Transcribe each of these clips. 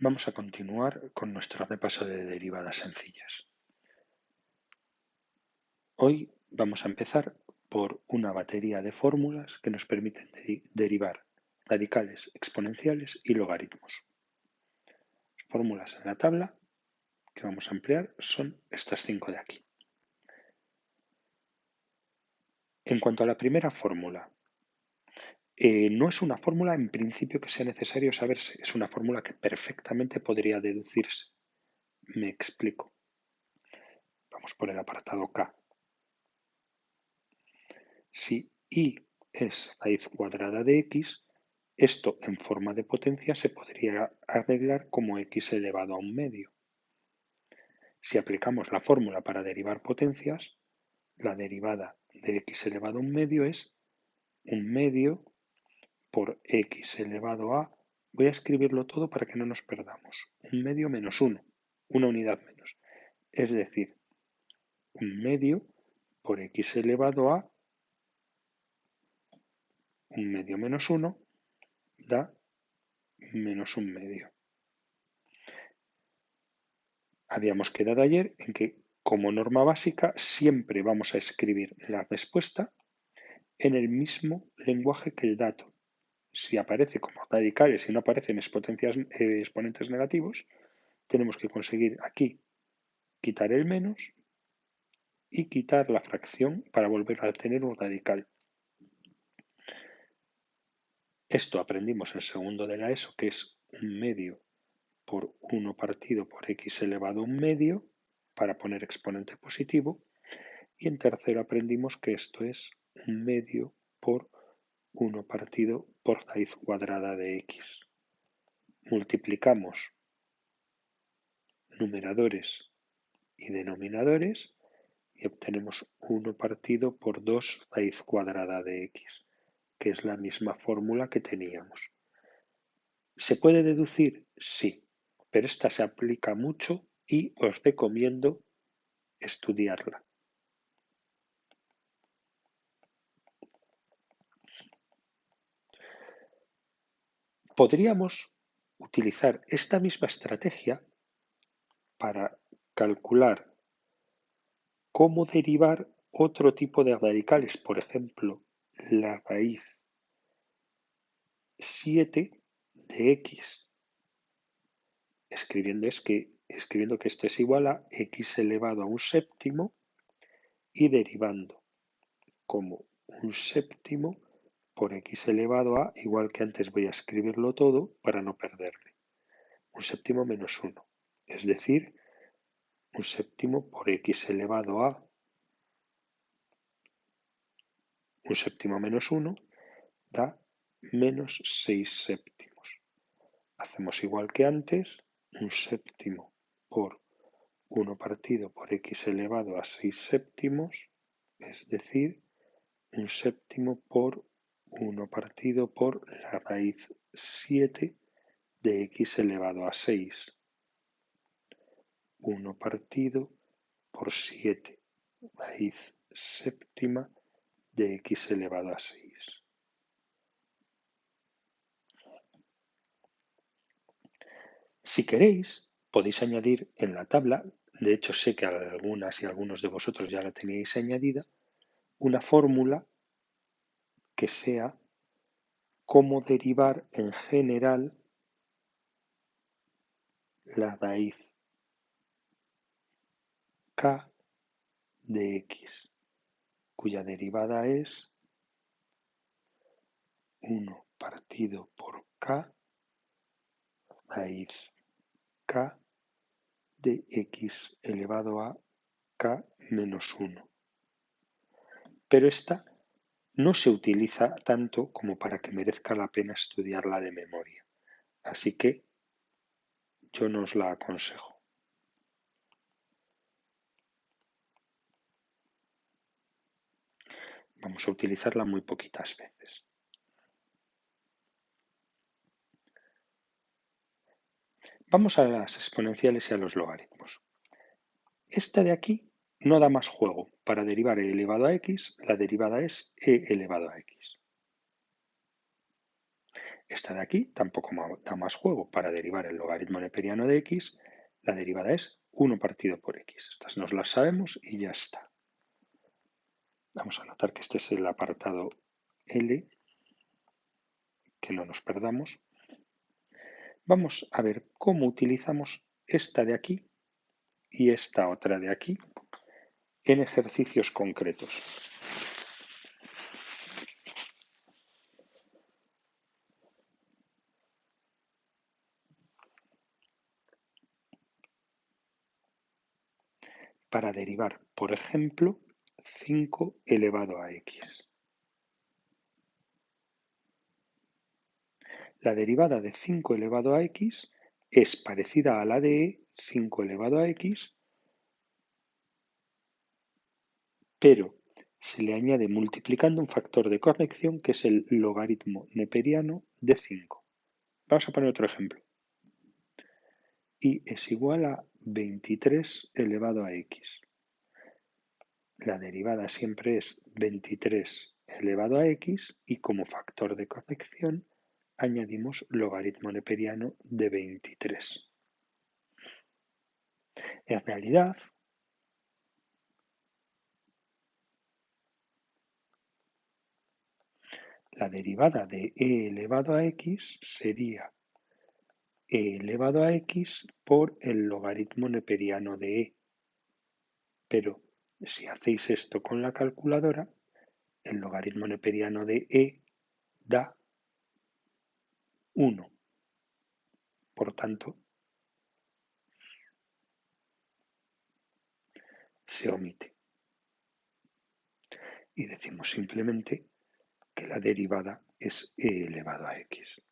Vamos a continuar con nuestro repaso de derivadas sencillas. Hoy vamos a empezar por una batería de fórmulas que nos permiten derivar radicales exponenciales y logaritmos. Las fórmulas en la tabla que vamos a emplear son estas 5 de aquí. En cuanto a la primera fórmula, no es una fórmula en principio que sea necesario saberse, es una fórmula que perfectamente podría deducirse. Me explico. Vamos por el apartado K. Si y es raíz cuadrada de x, esto en forma de potencia se podría arreglar como x elevado a un medio. Si aplicamos la fórmula para derivar potencias, la derivada de x elevado a un medio es un medio por x elevado a, voy a escribirlo todo para que no nos perdamos, un medio menos 1, una unidad menos, es decir, un medio por x elevado a un medio menos 1 da menos un medio. Habíamos quedado ayer en que, como norma básica, siempre vamos a escribir la respuesta en el mismo lenguaje que el dato. Si aparece como radicales y no aparecen exponentes negativos, tenemos que conseguir aquí quitar el menos y quitar la fracción para volver a tener un radical. Esto aprendimos en segundo de la ESO, que es un medio por 1 partido por x elevado a un medio, para poner exponente positivo, y en tercero aprendimos que esto es un medio por 1 partido por raíz cuadrada de x. Multiplicamos numeradores y denominadores y obtenemos 1 partido por 2 raíz cuadrada de x, que es la misma fórmula que teníamos. ¿Se puede deducir? Sí, pero esta se aplica mucho y os recomiendo estudiarla. Podríamos utilizar esta misma estrategia para calcular cómo derivar otro tipo de radicales, por ejemplo, la raíz 7 de x, escribiendo que esto es igual a x elevado a un séptimo y derivando como un séptimo por x elevado a, igual que antes voy a escribirlo todo para no perderme, un séptimo menos 1, es decir, un séptimo por x elevado a un séptimo menos 1 da menos 6 séptimos. Hacemos igual que antes, un séptimo por 1 partido por x elevado a 6 séptimos, es decir, un séptimo por 1 partido por la raíz 7 de x elevado a 6. 1 partido por 7 raíz séptima de x elevado a 6. Si queréis, podéis añadir en la tabla, de hecho sé que algunas y algunos de vosotros ya la teníais añadida, una fórmula que sea cómo derivar en general la raíz k de x, cuya derivada es 1 partido por k raíz k de x elevado a k menos 1. Pero esta no se utiliza tanto como para que merezca la pena estudiarla de memoria. Así que yo no os la aconsejo. Vamos a utilizarla muy poquitas veces. Vamos a las exponenciales y a los logaritmos. Esta de aquí no da más juego. Para derivar e elevado a x, la derivada es e elevado a x. Esta de aquí tampoco da más juego. Para derivar el logaritmo neperiano de x, la derivada es 1 partido por x. Estas nos las sabemos y ya está. Vamos a notar que este es el apartado L, que no nos perdamos. Vamos a ver cómo utilizamos esta de aquí y esta otra de aquí en ejercicios concretos. Para derivar, por ejemplo, 5 elevado a x. La derivada de 5 elevado a x es parecida a la de 5 elevado a x, pero se le añade multiplicando un factor de corrección que es el logaritmo neperiano de 5. Vamos a poner otro ejemplo. Y es igual a 23 elevado a x. La derivada siempre es 23 elevado a x y como factor de corrección añadimos logaritmo neperiano de 23. En realidad, la derivada de e elevado a x sería e elevado a x por el logaritmo neperiano de e. Pero si hacéis esto con la calculadora, el logaritmo neperiano de e da 1. Por tanto, se omite. Y decimos simplemente que la derivada es e elevado a x.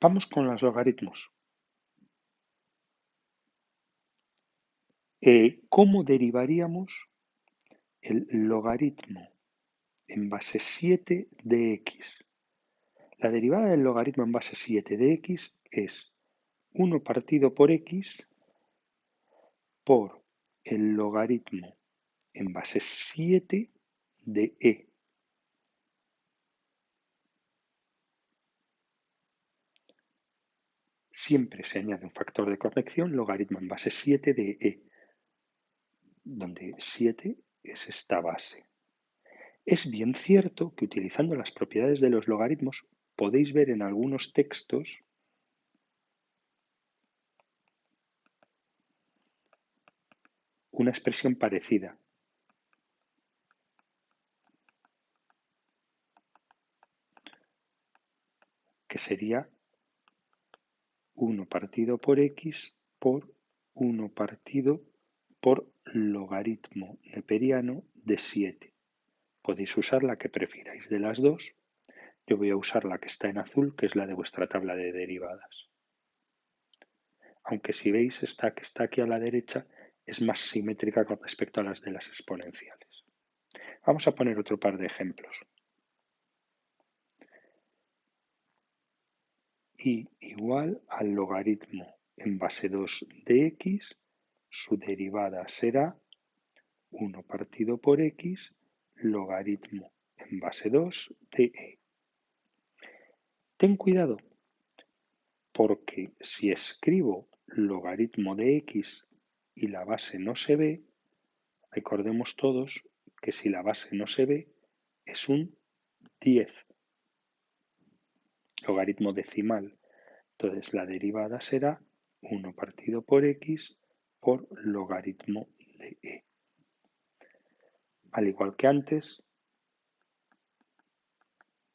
Vamos con los logaritmos. ¿Cómo derivaríamos el logaritmo en base 7 de x? La derivada del logaritmo en base 7 de x es 1 partido por x por el logaritmo en base 7 de e. Siempre se añade un factor de corrección, logaritmo en base 7 de e, donde 7 es esta base. Es bien cierto que utilizando las propiedades de los logaritmos podéis ver en algunos textos una expresión parecida, que sería 1 partido por x por 1 partido por logaritmo neperiano de 7. Podéis usar la que prefiráis de las dos. Yo voy a usar la que está en azul, que es la de vuestra tabla de derivadas. Aunque si veis, esta que está aquí a la derecha es más simétrica con respecto a las de las exponenciales. Vamos a poner otro par de ejemplos. Y igual al logaritmo en base 2 de x, su derivada será 1 partido por x logaritmo en base 2 de e. Ten cuidado, porque si escribo logaritmo de x y la base no se ve, recordemos todos que si la base no se ve es un 10, logaritmo decimal. Entonces la derivada será 1 partido por x por logaritmo de e. Al igual que antes,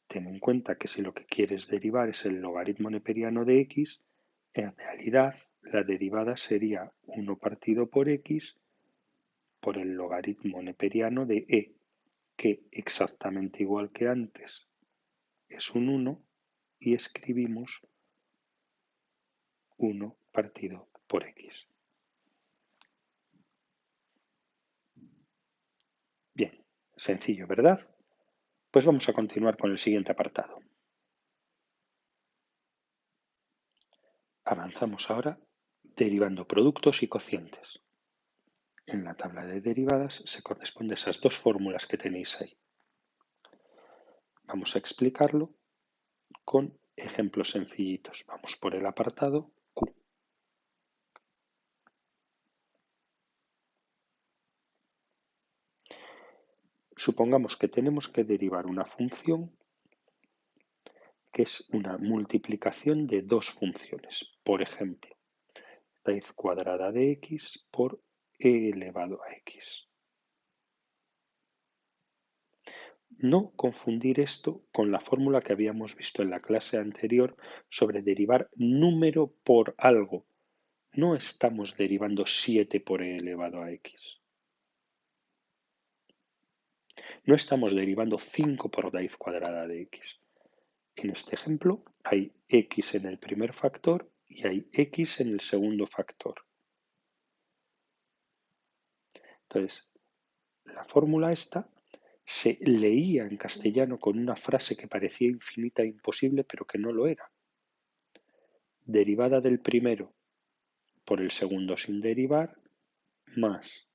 ten en cuenta que si lo que quieres derivar es el logaritmo neperiano de x, en realidad la derivada sería 1 partido por x por el logaritmo neperiano de e, que exactamente igual que antes es un 1 y escribimos 1 partido por x. Bien, sencillo, ¿verdad? Pues vamos a continuar con el siguiente apartado. Avanzamos ahora derivando productos y cocientes. en la tabla de derivadas se corresponden esas dos fórmulas que tenéis ahí. Vamos a explicarlo con ejemplos sencillitos. Vamos por el apartado Q. Supongamos que tenemos que derivar una función que es una multiplicación de dos funciones. Por ejemplo, raíz cuadrada de x por e elevado a x. No confundir esto con la fórmula que habíamos visto en la clase anterior sobre derivar número por algo. No estamos derivando 7 por e elevado a x. No estamos derivando 5 por raíz cuadrada de x. En este ejemplo hay x en el primer factor y hay x en el segundo factor. Entonces, la fórmula esta se leía en castellano con una frase que parecía infinita e imposible, pero que no lo era. Derivada del primero por el segundo sin derivar, más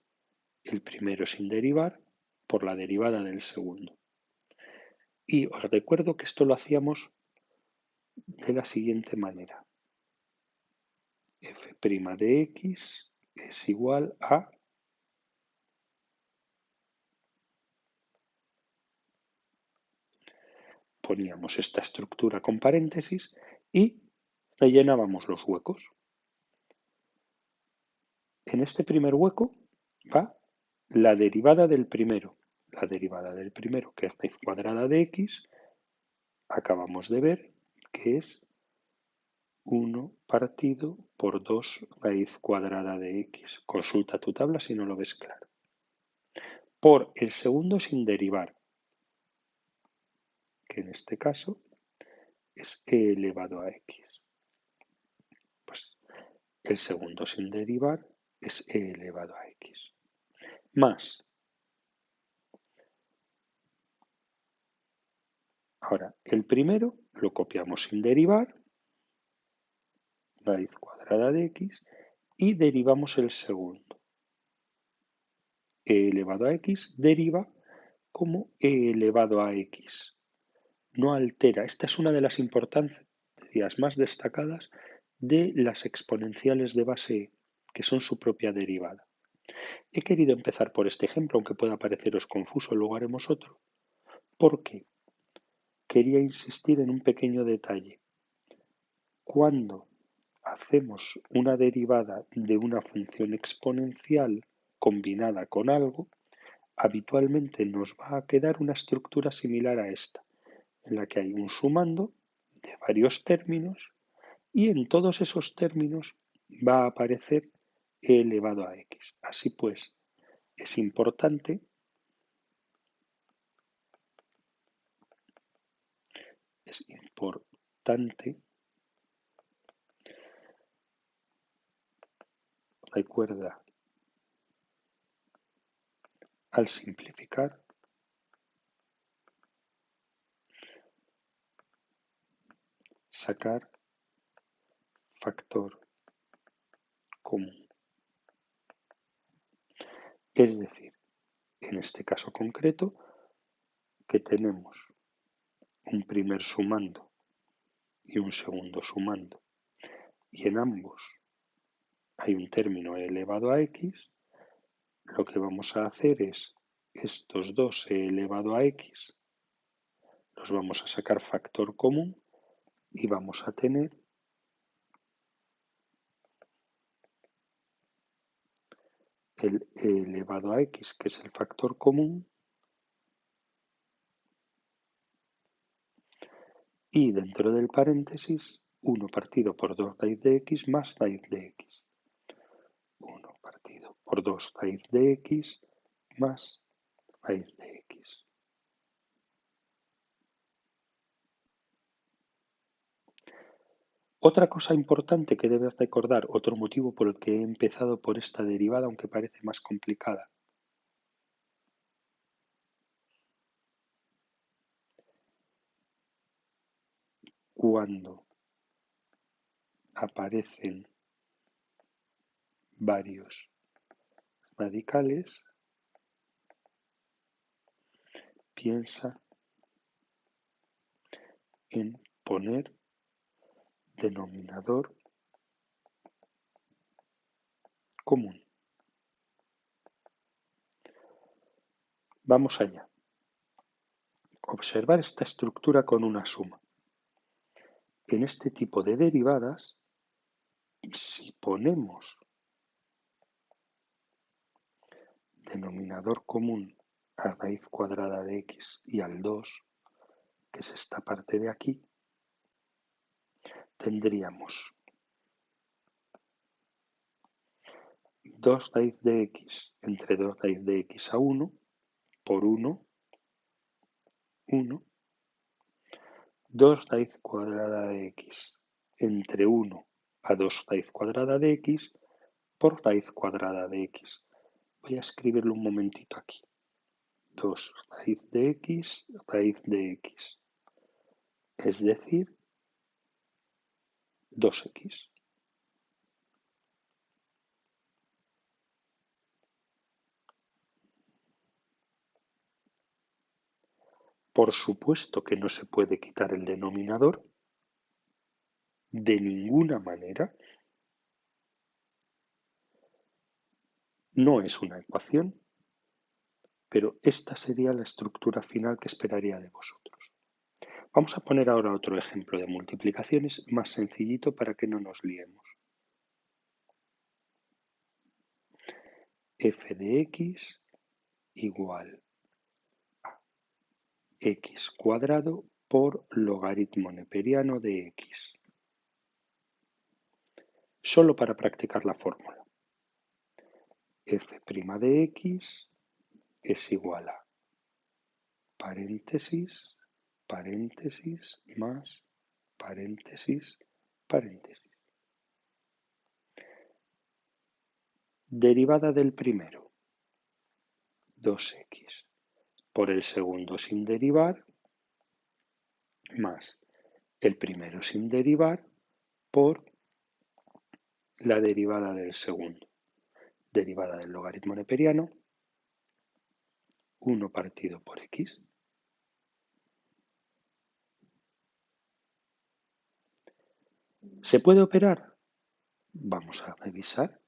el primero sin derivar por la derivada del segundo. Y os recuerdo que esto lo hacíamos de la siguiente manera. F' de x es igual a poníamos esta estructura con paréntesis y rellenábamos los huecos. En este primer hueco va la derivada del primero. La derivada del primero, que es raíz cuadrada de x, acabamos de ver que es 1 partido por 2 raíz cuadrada de x. Consulta tu tabla si no lo ves claro. Por el segundo sin derivar, que en este caso es e elevado a x. Pues el segundo sin derivar es e elevado a x. Más. Ahora, el primero lo copiamos sin derivar, raíz cuadrada de x, y derivamos el segundo. E elevado a x deriva como e elevado a x. No altera. Esta es una de las importancias más destacadas de las exponenciales de base e, que son su propia derivada. He querido empezar por este ejemplo, aunque pueda pareceros confuso, luego haremos otro, porque quería insistir en un pequeño detalle. Cuando hacemos una derivada de una función exponencial combinada con algo, habitualmente nos va a quedar una estructura similar a esta, en la que hay un sumando de varios términos y en todos esos términos va a aparecer e elevado a x. Así pues, es importante recuerda, al simplificar, sacar factor común. Es decir, en este caso concreto, que tenemos un primer sumando y un segundo sumando, y en ambos hay un término elevado a x, lo que vamos a hacer es estos dos elevado a x los vamos a sacar factor común y vamos a tener el elevado a x, que es el factor común, y dentro del paréntesis 1 partido por 2 raíz de x más raíz de x. 1 partido por 2 raíz de x más raíz de x. Otra cosa importante que debes recordar, otro motivo por el que he empezado por esta derivada, aunque parece más complicada. Cuando aparecen varios radicales, piensa en poner denominador común. Vamos allá. Observar esta estructura con una suma. En este tipo de derivadas, si ponemos denominador común a raíz cuadrada de x y al 2, que es esta parte de aquí, tendríamos 2 raíz de x entre 2 raíz de x a 1 por 1, 1, 2 raíz cuadrada de x entre 1 a 2 raíz cuadrada de x por raíz cuadrada de x. Voy a escribirlo un momentito aquí. 2 raíz de x, raíz de x. Es decir, 2x. Por supuesto que no se puede quitar el denominador, de ninguna manera. No es una ecuación, pero esta sería la estructura final que esperaría de vosotros. Vamos a poner ahora otro ejemplo de multiplicaciones más sencillito para que no nos liemos. F de x igual a x cuadrado por logaritmo neperiano de x. Solo para practicar la fórmula. F' de x es igual a paréntesis, paréntesis, más paréntesis, paréntesis. Derivada del primero, 2x por el segundo sin derivar, más el primero sin derivar por la derivada del segundo. Derivada del logaritmo neperiano, 1 partido por x. ¿Se puede operar? Vamos a revisar.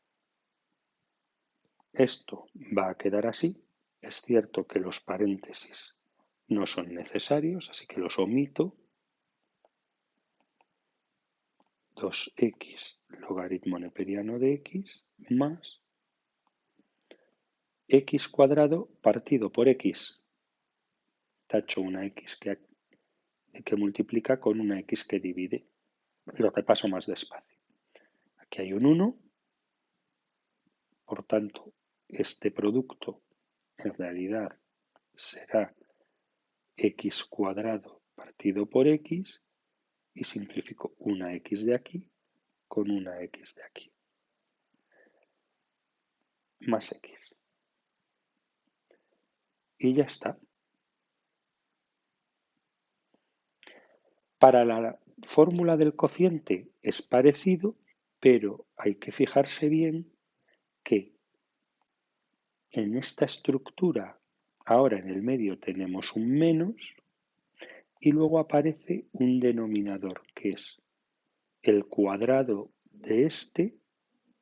Esto va a quedar así. Es cierto que los paréntesis no son necesarios, así que los omito. 2x logaritmo neperiano de x más x cuadrado partido por x. Tacho una x que multiplica con una x que divide. Lo repaso más despacio. Aquí hay un 1, por tanto, este producto en realidad será x cuadrado partido por x y simplifico una x de aquí con una x de aquí. Más x. Y ya está. Para la fórmula del cociente es parecido, pero hay que fijarse bien que en esta estructura ahora en el medio tenemos un menos y luego aparece un denominador que es el cuadrado de este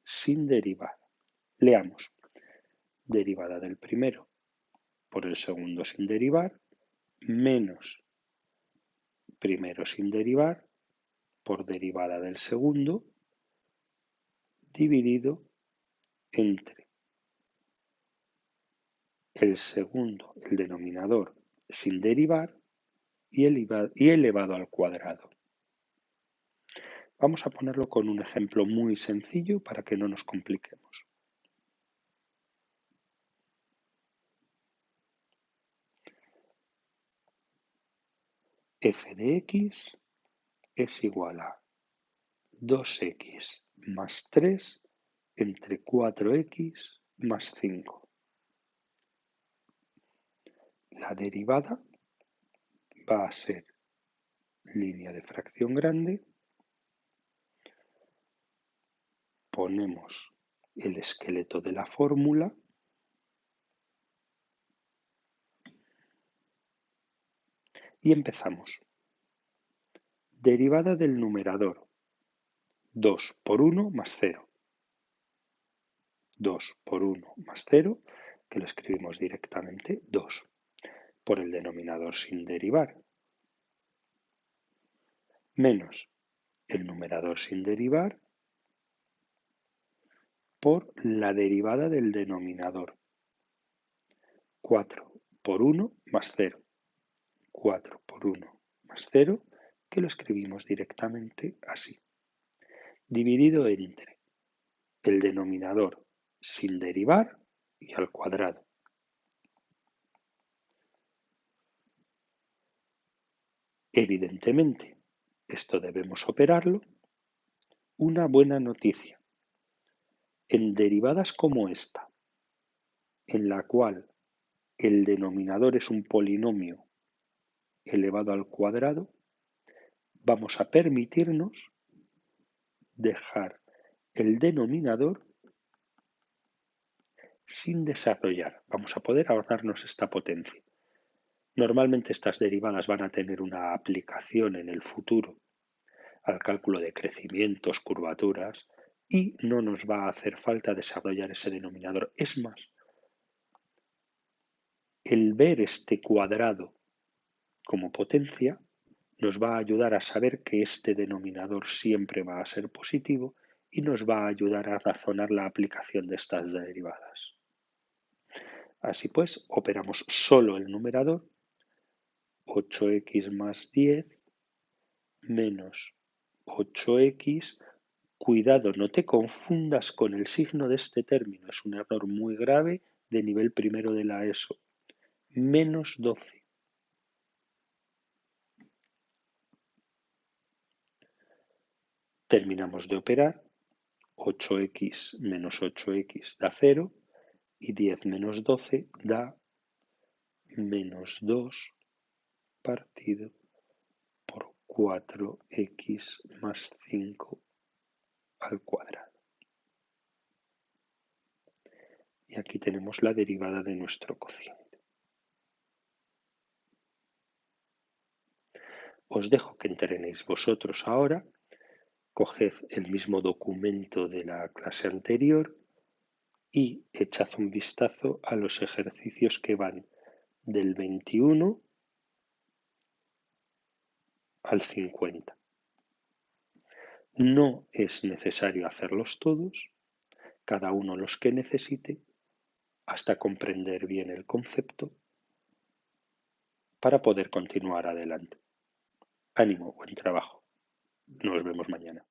sin derivar. Leamos. Derivada del primero por el segundo sin derivar menos primero sin derivar por derivada del segundo dividido entre el segundo, el denominador sin derivar y elevado al cuadrado. Vamos a ponerlo con un ejemplo muy sencillo para que no nos compliquemos. F de x es igual a 2x más 3 entre 4x más 5. La derivada va a ser línea de fracción grande. Ponemos el esqueleto de la fórmula Y empezamos. Derivada del numerador. 2 por 1 más 0. 2 por 1 más 0, que lo escribimos directamente, 2. Por el denominador sin derivar. Menos el numerador sin derivar por la derivada del denominador. 4 por 1 más 0. 4 por 1 más 0, que lo escribimos directamente así. Dividido entre el denominador sin derivar y al cuadrado. Evidentemente, esto debemos operarlo. Una buena noticia. En derivadas como esta, en la cual el denominador es un polinomio elevado al cuadrado, vamos a permitirnos dejar el denominador sin desarrollar. Vamos a poder ahorrarnos esta potencia. Normalmente estas derivadas van a tener una aplicación en el futuro al cálculo de crecimientos, curvaturas, y no nos va a hacer falta desarrollar ese denominador. Es más, el ver este cuadrado como potencia nos va a ayudar a saber que este denominador siempre va a ser positivo y nos va a ayudar a razonar la aplicación de estas derivadas. Así pues, operamos solo el numerador, 8x más 10 menos 8x. Cuidado, no te confundas con el signo de este término, es un error muy grave de nivel primero de la ESO. Menos 12. Terminamos de operar, 8x menos 8x da 0 y 10 menos 12 da menos 2 partido por 4x más 5 al cuadrado. Y aquí tenemos la derivada de nuestro cociente. Os dejo que entrenéis vosotros ahora. Coged el mismo documento de la clase anterior y echad un vistazo a los ejercicios que van del 21 al 50. No es necesario hacerlos todos, cada uno los que necesite, hasta comprender bien el concepto para poder continuar adelante. Ánimo, buen trabajo. Nos vemos mañana.